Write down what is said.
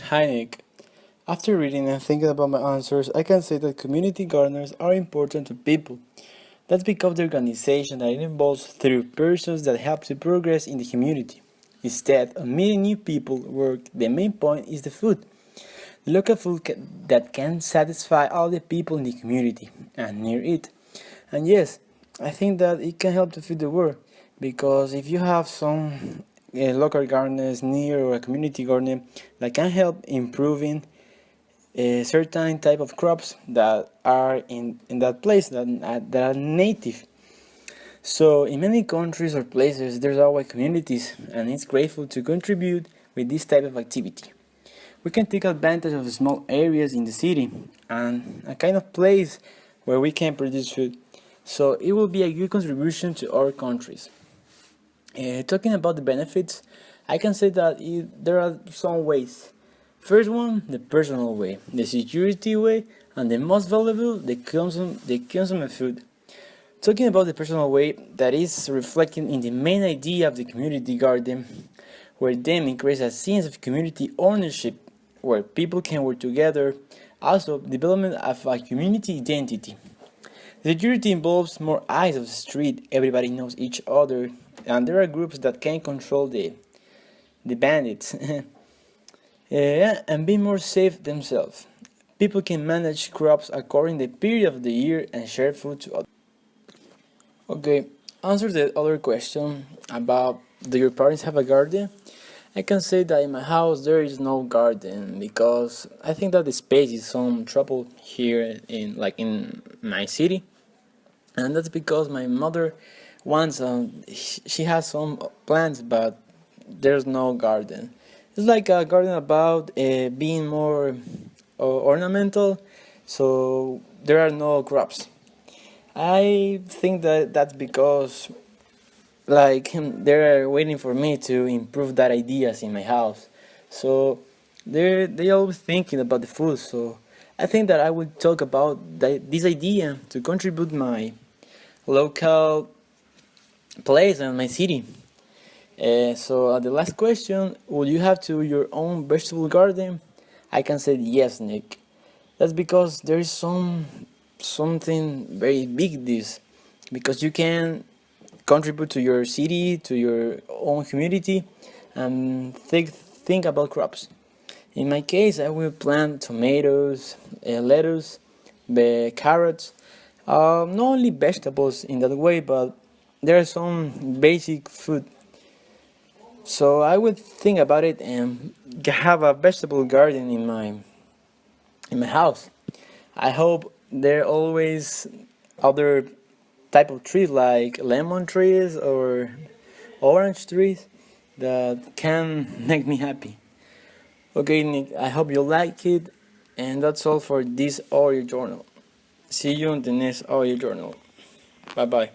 Hi Nick. After reading and thinking about my answers, I can say that community gardeners are important to people. That's because the organization that it involves through persons that help to progress in the community. Instead of meeting new people work, the main point is the food. The local food that can satisfy all the people in the community and near it. And yes, I think that it can help to feed the world because if you have some local gardens near or a community garden that can help improving a certain type of crops that are in that place that are native. So in many countries or places there's always communities and it's grateful to contribute with this type of activity. We can take advantage of the small areas in the city and a kind of place where we can produce food. So it will be a good contribution to our countries. Talking about the benefits, I can say that there are some ways. First one, the personal way, the security way, and the most valuable, the consumer food. Talking about the personal way, that is reflecting in the main idea of the community garden, where them increase a sense of community ownership, where people can work together, also development of a community identity. The security involves more eyes of the street, everybody knows each other, and there are groups that can control the bandits and be more safe themselves. People can manage crops according to the period of the year and share food to others. Okay, answer the other question about do your parents have a garden? I can say that in my house there is no garden because I think that the space is some trouble here in my city, and that's because my mother wants she has some plants but there's no garden. It's like a garden about being more ornamental, so there are no crops. I think that that's because they're waiting for me to improve that ideas in my house. So they always thinking about the food. So I think that I would talk about this idea to contribute my local place and my city. So the last question, would you have to your own vegetable garden? I can say yes, Nick. That's because there is something very big this because you can contribute to your city, to your own community, and think about crops. In my case, I will plant tomatoes, lettuce, carrots, not only vegetables in that way, but there are some basic food. So I would think about it and have a vegetable garden in my house. I hope there are always other type of trees like lemon trees or orange trees that can make me happy. Okay, Nick, I hope you like it, and that's all for this audio journal. See you in the next audio journal. Bye bye.